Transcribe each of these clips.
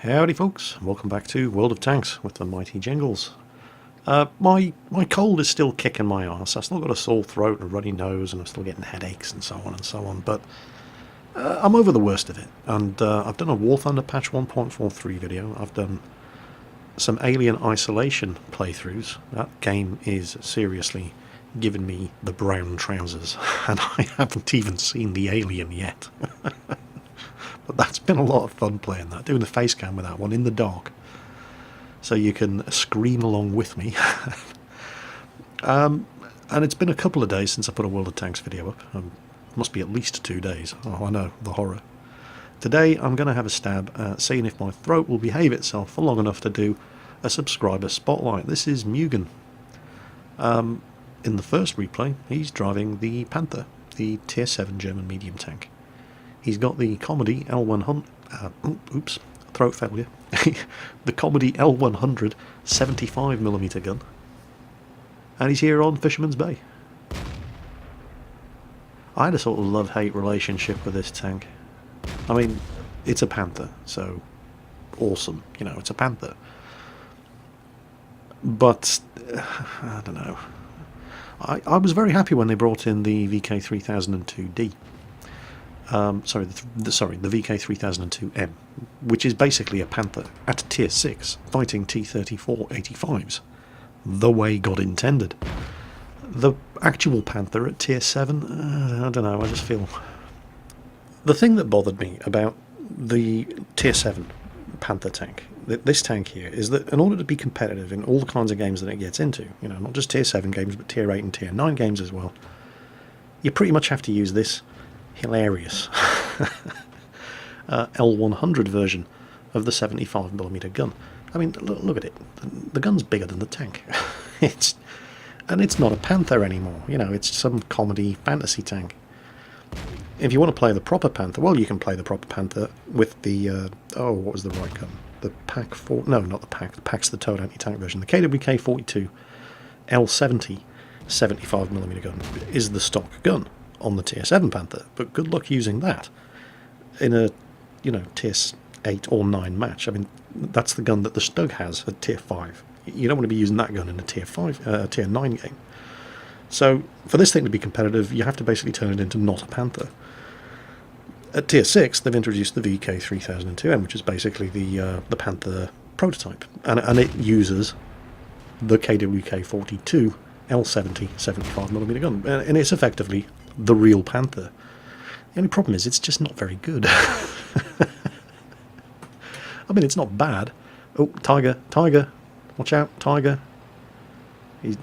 Howdy folks, welcome back to World of Tanks with the mighty Jingles. My cold is still kicking my ass. I've still got a sore throat and a runny nose and I'm still getting headaches and so on, but I'm over the worst of it. And I've done a War Thunder patch 1.43 video. I've done some Alien Isolation playthroughs. That game is seriously giving me the brown trousers and I haven't even seen the alien yet. But that's been a lot of fun playing that, doing the face cam with that one in the dark, so you can scream along with me. And it's been a couple of days since I put a World of Tanks video up. Must be at least 2 days. Oh, I know, the horror. Today I'm going to have a stab at seeing if my throat will behave itself for long enough to do a subscriber spotlight. This is Mugen. In the first replay, he's driving the Panther, the tier 7 German medium tank. He's got the Comedy L100, oops, throat failure, the Comedy L100 75mm gun, and he's here on Fisherman's Bay. I had a sort of love-hate relationship with this tank. I mean, it's a Panther, so awesome, you know, it's a Panther. But, I don't know. I was very happy when they brought in the VK3002D. Sorry, the VK3002M, which is basically a Panther at tier 6, fighting T-34 85s, the way God intended. The actual Panther at tier 7, I don't know, I just feel... The thing that bothered me about the tier 7 Panther tank, this tank here, is that in order to be competitive in all the kinds of games that it gets into, you know, not just tier 7 games, but tier 8 and tier 9 games as well, you pretty much have to use this hilarious L100 version of the 75mm gun. I mean, look at it. The gun's bigger than the tank. It's not a Panther anymore. You know, it's some comedy fantasy tank. If you want to play the proper Panther, well, you can play the proper Panther with the what was the right gun? The Pack 4? No, not the Pack. The Pack's the towed anti-tank version. The KWK-42 L70 75mm gun is the stock gun on the tier 7 Panther, but good luck using that in a, you know, tier 8 or 9 match. I mean, that's the gun that the Stug has at tier 5. You don't want to be using that gun in a tier 9 game. So for this thing to be competitive, you have to basically turn it into not a Panther. At tier 6, they've introduced the VK3002M, which is basically the Panther prototype, and it uses the KWK-42 L70 75mm gun, and it's effectively the real Panther. The only problem is it's just not very good. I mean, it's not bad. Oh, Tiger, watch out, Tiger.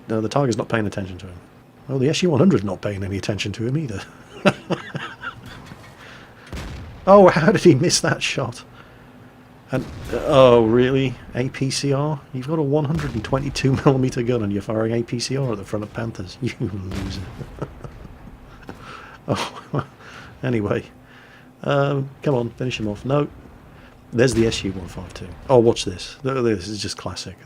No, the Tiger's not paying attention to him. Oh, the SU-100's not paying any attention to him either. Oh, how did he miss that shot? And oh, really? APCR? You've got a 122mm gun and you're firing APCR at the front of Panthers. You loser. Oh, anyway. Come on, finish him off. No. There's the SU-152. Oh, watch this. This is just classic.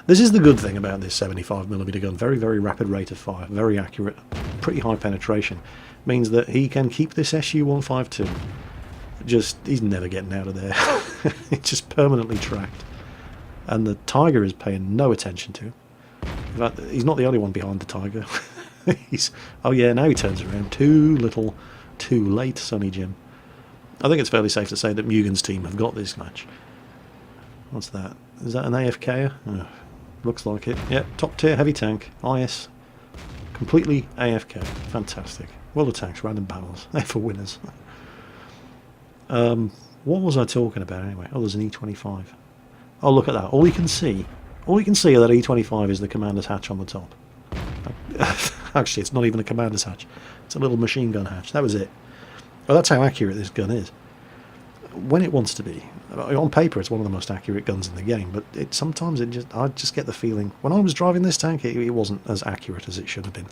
This is the good thing about this 75mm gun. Very, very rapid rate of fire. Very accurate. Pretty high penetration. Means that he can keep this SU-152. He's never getting out of there. It's just permanently tracked. And the Tiger is paying no attention to him. In fact, he's not the only one behind the Tiger. Oh yeah, now he turns around. Too little, too late, Sonny Jim. I think it's fairly safe to say that Mugen's team have got this match. What's that? Is that an AFK? Oh, looks like it. Yeah, top tier heavy tank. IS. Completely AFK. Fantastic. World of Tanks, random battles. They're for winners. What was I talking about anyway? Oh, there's an E25. Oh, look at that. All you can see of that E25 is the commander's hatch on the top. Actually, it's not even a commander's hatch. It's a little machine gun hatch. That was it. Well, that's how accurate this gun is. When it wants to be. On paper, it's one of the most accurate guns in the game, but I just get the feeling, when I was driving this tank, it wasn't as accurate as it should have been.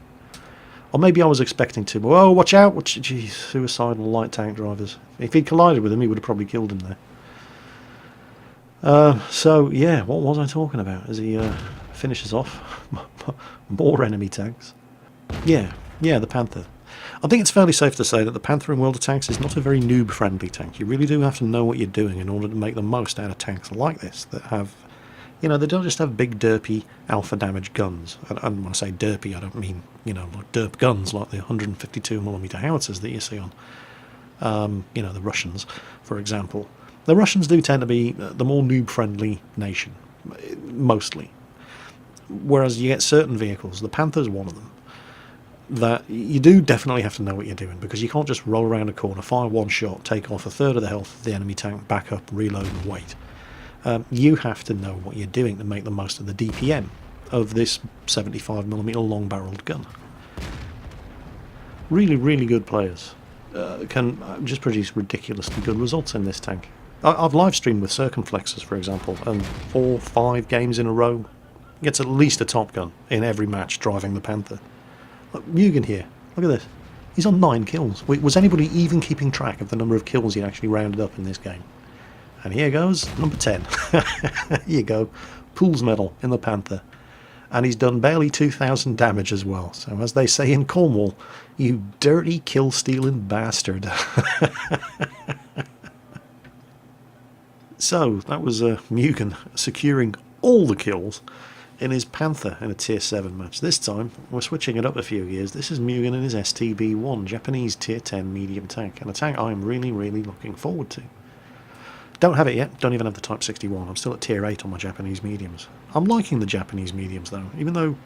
Or maybe I was expecting to. Oh, watch out! Jeez, suicidal light tank drivers. If he'd collided with him, he would have probably killed him there. So, yeah, what was I talking about as he finishes off? More enemy tanks. Yeah, the Panther. I think it's fairly safe to say that the Panther in World of Tanks is not a very noob-friendly tank. You really do have to know what you're doing in order to make the most out of tanks like this that have, you know, they don't just have big derpy alpha damage guns. And when I say derpy, I don't mean, you know, like derp guns like the 152mm howitzers that you see on, you know, the Russians, for example. The Russians do tend to be the more noob-friendly nation, mostly. Whereas you get certain vehicles, the Panther's one of them, that you do definitely have to know what you're doing, because you can't just roll around a corner, fire one shot, take off a third of the health of the enemy tank, back up, reload and wait. You have to know what you're doing to make the most of the DPM of this 75mm long-barreled gun. Really, really good players can just produce ridiculously good results in this tank. I've live streamed with circumflexers, for example, and 4 or 5 games in a row gets at least a top gun in every match driving the Panther. Look, Mugen here, look at this. He's on 9 kills. Was anybody even keeping track of the number of kills he actually rounded up in this game? And here goes number 10. Here you go. Pools medal in the Panther. And he's done barely 2,000 damage as well. So as they say in Cornwall, you dirty kill-stealing bastard. So that was Mugen securing all the kills in his Panther in a Tier 7 match. This time, we're switching it up a few years. This is Mugen in his STB-1, Japanese Tier 10 medium tank, and a tank I'm really, really looking forward to. Don't have it yet, don't even have the Type 61. I'm still at Tier 8 on my Japanese mediums. I'm liking the Japanese mediums though, even though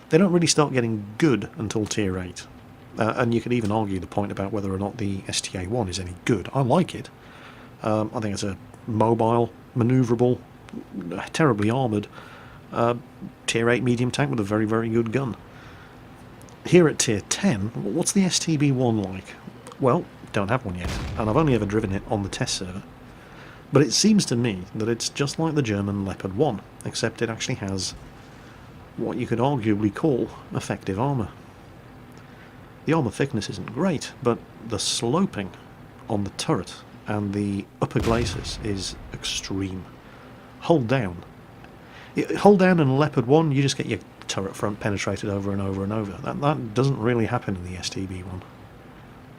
they don't really start getting good until Tier 8. And you could even argue the point about whether or not the STA-1 is any good. I like it. I think it's a mobile, manoeuvrable, terribly armoured Tier 8 medium tank with a very, very good gun. Here at Tier 10, what's the STB-1 like? Well, don't have one yet, and I've only ever driven it on the test server. But it seems to me that it's just like the German Leopard 1, except it actually has what you could arguably call effective armour. The armour thickness isn't great, but the sloping on the turret and the upper glacis is extreme. Hold down in Leopard 1, you just get your turret front penetrated over and over and over. That doesn't really happen in the STB-1.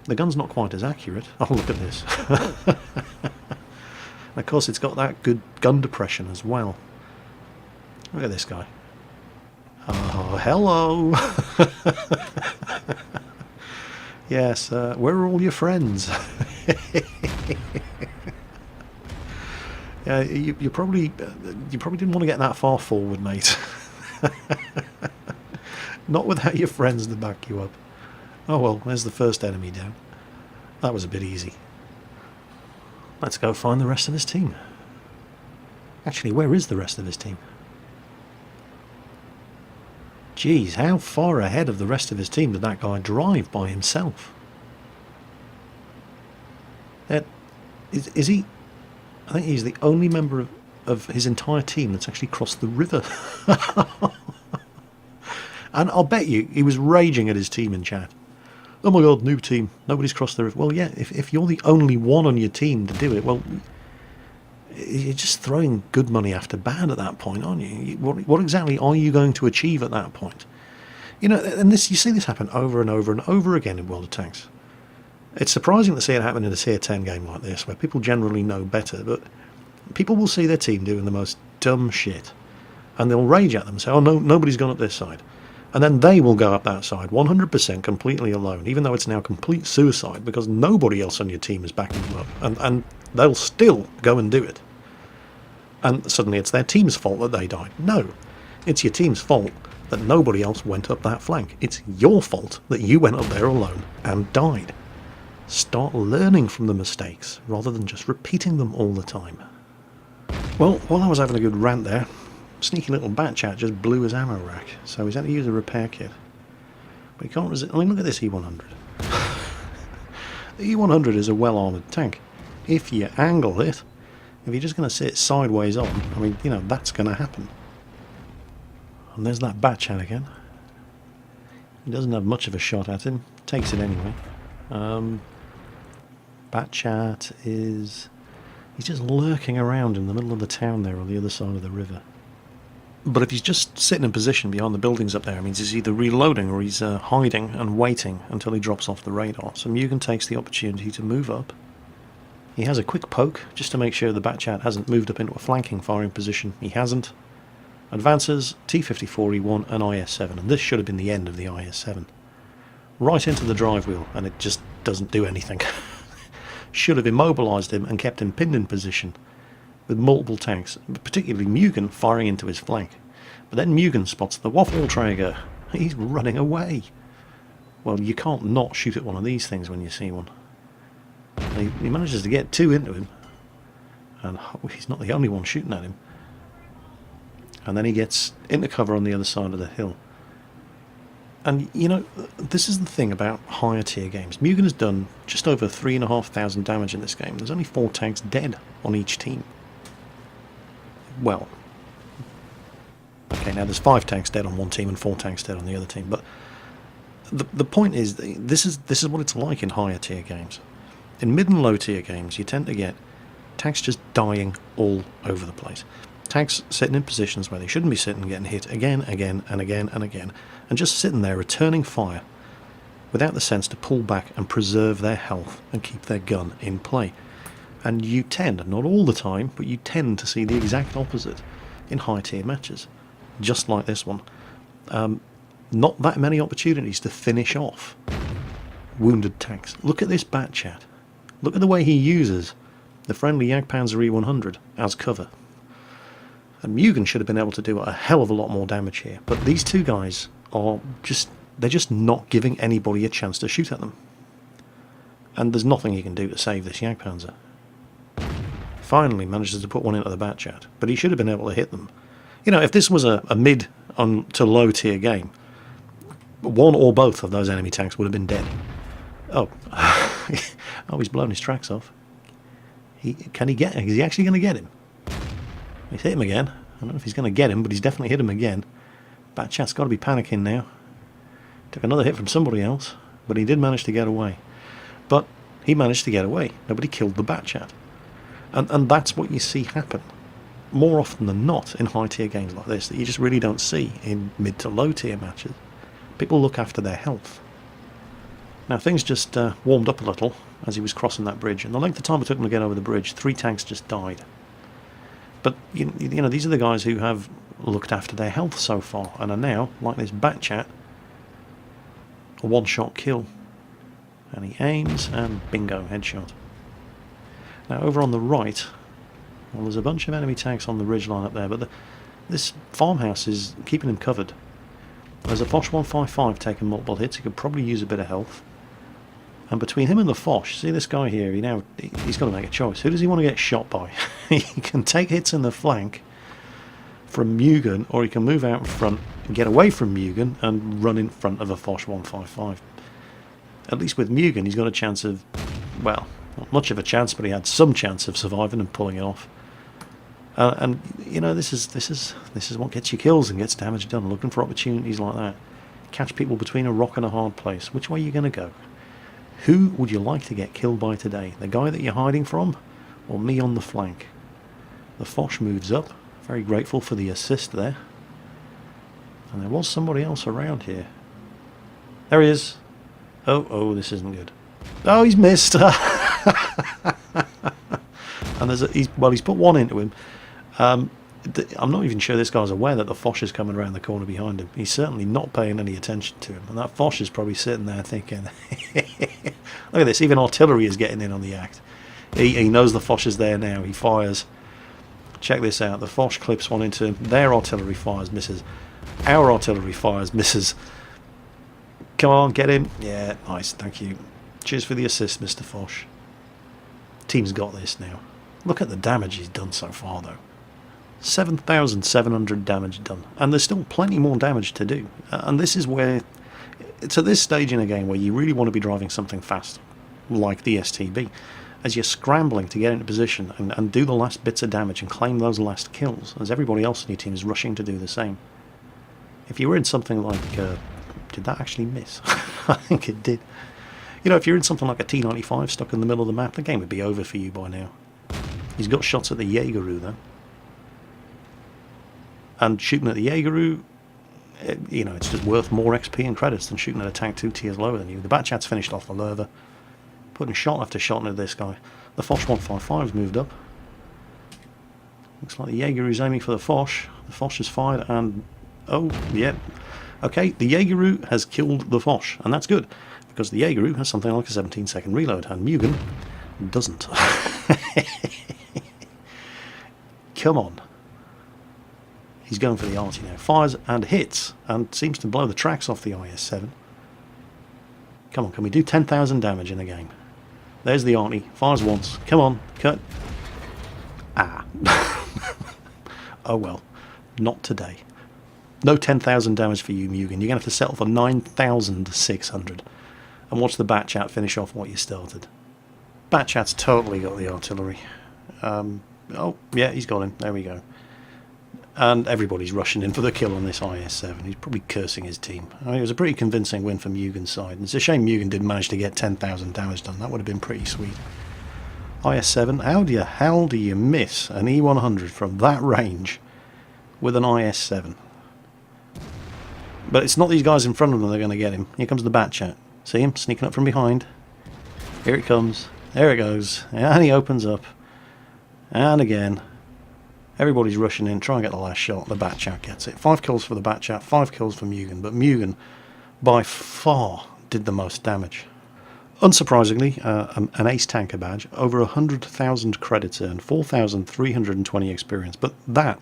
The gun's not quite as accurate. Oh, look at this. And of course it's got that good gun depression as well. Look at this guy. Oh, hello! Yes, where are all your friends? Yeah, you probably didn't want to get that far forward, mate. Not without your friends to back you up. Oh well, there's the first enemy down. That was a bit easy. Let's go find the rest of his team. Actually, where is the rest of his team? Geez, how far ahead of the rest of his team did that guy drive by himself? Is he... I think he's the only member of his entire team that's actually crossed the river. And I'll bet you he was raging at his team in chat. Oh my god, noob team, nobody's crossed the river. Well, yeah, if you're the only one on your team to do it, well, you're just throwing good money after bad at that point, aren't you? What exactly are you going to achieve at that point? You know, and you see this happen over and over and over again in World of Tanks. It's surprising to see it happen in a Tier 10 game like this, where people generally know better, but people will see their team doing the most dumb shit, and they'll rage at them and say, oh, no, nobody's gone up this side. And then they will go up that side, 100% completely alone, even though it's now complete suicide, because nobody else on your team is backing them up, and they'll still go and do it. And suddenly it's their team's fault that they died. No, it's your team's fault that nobody else went up that flank. It's your fault that you went up there alone and died. Start learning from the mistakes, rather than just repeating them all the time. Well, while I was having a good rant there, sneaky little bat chat just blew his ammo rack, so he's had to use a repair kit. But he can't resist. I mean, look at this E100. The E100 is a well-armoured tank. If you angle it, if you're just going to sit sideways on, I mean, you know, that's going to happen. And there's that bat chat again. He doesn't have much of a shot at him, takes it anyway. Bat chat is... he's just lurking around in the middle of the town there on the other side of the river. But if he's just sitting in position behind the buildings up there, it means he's either reloading or he's hiding and waiting until he drops off the radar. So Mugen takes the opportunity to move up. He has a quick poke just to make sure the Batchat hasn't moved up into a flanking firing position. He hasn't. Advances, T-54E1 and IS-7, and this should have been the end of the IS-7. Right into the drive wheel, and it just doesn't do anything. Should have immobilised him and kept him pinned in position, with multiple tanks, particularly Mugen, firing into his flank. But then Mugen spots the Waffle-Träger. He's running away. Well, you can't not shoot at one of these things when you see one. He manages to get two into him, and he's not the only one shooting at him. And then he gets into cover on the other side of the hill. And, you know, this is the thing about higher tier games. Mugen has done just over 3,500 damage in this game. There's only 4 tanks dead on each team. Well, okay, now there's 5 tanks dead on one team and 4 tanks dead on the other team. But the point is, this is what it's like in higher tier games. In mid and low tier games, you tend to get tanks just dying all over the place. Tanks sitting in positions where they shouldn't be sitting, getting hit again, and again, and just sitting there returning fire without the sense to pull back and preserve their health and keep their gun in play. And you tend, not all the time, but you tend to see the exact opposite in high tier matches, just like this one. Not that many opportunities to finish off wounded tanks. Look at this Batchat. Look at the way he uses the friendly Jagdpanzer E100 as cover. And Mugen should have been able to do a hell of a lot more damage here, but these two guys are they're just not giving anybody a chance to shoot at them. And there's nothing you can do to save this Jagdpanzer. Finally manages to put one into the Batchat, but he should have been able to hit them. You know, if this was a mid to low tier game, one or both of those enemy tanks would have been dead. Oh, oh, he's blown his tracks off. Is he actually going to get him? He's hit him again. I don't know if he's going to get him, but he's definitely hit him again. Batchat's got to be panicking now. Took another hit from somebody else, but he did manage to get away. But he managed to get away. Nobody killed the Batchat. And that's what you see happen more often than not in high tier games like this, that you just really don't see in mid to low tier matches. People look after their health. Now things just warmed up a little as he was crossing that bridge, and the length of time it took him to get over the bridge, 3 tanks just died. But you know, these are the guys who have looked after their health so far, and are now, like this Batchat, a one-shot kill. And he aims, and bingo, headshot. Now over on the right, well, there's a bunch of enemy tanks on the ridgeline up there, but this farmhouse is keeping him covered. There's a Foch 155 taking multiple hits. He could probably use a bit of health. And between him and the Foch, see this guy here, he's got to make a choice. Who does he want to get shot by? He can take hits in the flank from Mugen, or he can move out in front and get away from Mugen and run in front of a Foch 155. At least with Mugen, he's got a chance of, well, not much of a chance, but he had some chance of surviving and pulling it off. And you know, this is what gets you kills and gets damage done. Looking for opportunities like that. Catch people between a rock and a hard place. Which way are you going to go? Who would you like to get killed by today? The guy that you're hiding from, or me on the flank? The Foch moves up. Very grateful for the assist there. And there was somebody else around here. There he is. Oh, this isn't good. Oh, he's missed. And he's put one into him. I'm not even sure this guy's aware that the Foch is coming around the corner behind him. He's certainly not paying any attention to him. And that Foch is probably sitting there thinking, look at this, even artillery is getting in on the act. He knows the Foch is there now. He fires. Check this out. The Foch clips one into him. Their artillery fires, misses. Our artillery fires, misses. Come on, get him. Yeah, nice, thank you. Cheers for the assist, Mr. Foch. Team's got this now. Look at the damage he's done so far, though. 7,700 damage done. And there's still plenty more damage to do. And this is where, it's at this stage in a game where you really want to be driving something fast, like the STB. As you're scrambling to get into position and do the last bits of damage and claim those last kills, as everybody else in your team is rushing to do the same. If you were in something like... did that actually miss? I think it did. You know, if you're in something like a T-95 stuck in the middle of the map, the game would be over for you by now. He's got shots at the Jaegeru, though. And shooting at the Jaegeru, you know, it's just worth more XP and credits than shooting at a tank 2 tiers lower than you. The Batchat's finished off the Lerva, putting shot after shot into this guy. The Foch 155's moved up. Looks like the Jaegeru's aiming for the Foch. The Foch is fired and... oh, yeah. Okay, the Jaegeru has killed the Foch, and that's good, because the Jaegeru has something like a 17-second reload, and Mugen doesn't. Come on. He's going for the arty now. Fires and hits, and seems to blow the tracks off the IS-7. Come on, can we do 10,000 damage in the game? There's the arty. Fires once. Come on, cut. Ah. Oh well. Not today. No 10,000 damage for you, Mugen. You're going to have to settle for 9,600. And watch the Batchat finish off what you started. Batchat's totally got the artillery. Oh, yeah, he's got him. There we go. And everybody's rushing in for the kill on this IS-7. He's probably cursing his team. I mean, it was a pretty convincing win from Mugen's side. It's a shame Mugen didn't manage to get 10,000 damage done. That would have been pretty sweet. IS-7, how the hell do you miss an E100 from that range with an IS-7? But it's not these guys in front of them that are going to get him. Here comes the Batchat. See him sneaking up from behind? Here it comes. There it goes. And he opens up. And again. Everybody's rushing in, trying to get the last shot. The Batchat gets it. 5 kills for the Batchat, 5 kills for Mugen. But Mugen, by far, did the most damage. Unsurprisingly, an ace tanker badge, over 100,000 credits earned, 4,320 experience. But that,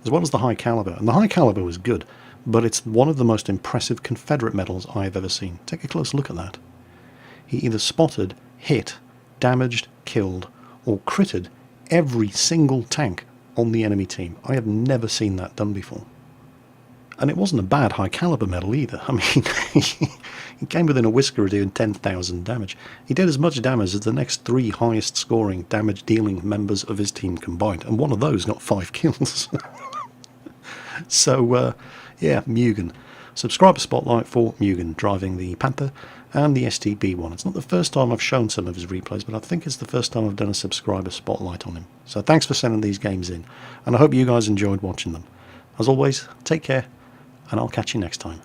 as well as the high caliber, and the high caliber was good, but it's one of the most impressive Confederate medals I've ever seen. Take a close look at that. He either spotted, hit, damaged, killed, or critted every single tank on the enemy team. I have never seen that done before. And it wasn't a bad high caliber medal either. I mean, he came within a whisker of doing 10,000 damage. He did as much damage as the next 3 highest scoring damage dealing members of his team combined, and one of those got 5 kills. So, yeah, Mugen. Subscriber spotlight for Mugen, driving the Panther and the STB1. It's not the first time I've shown some of his replays, but I think it's the first time I've done a subscriber spotlight on him. So thanks for sending these games in, and I hope you guys enjoyed watching them. As always, take care, and I'll catch you next time.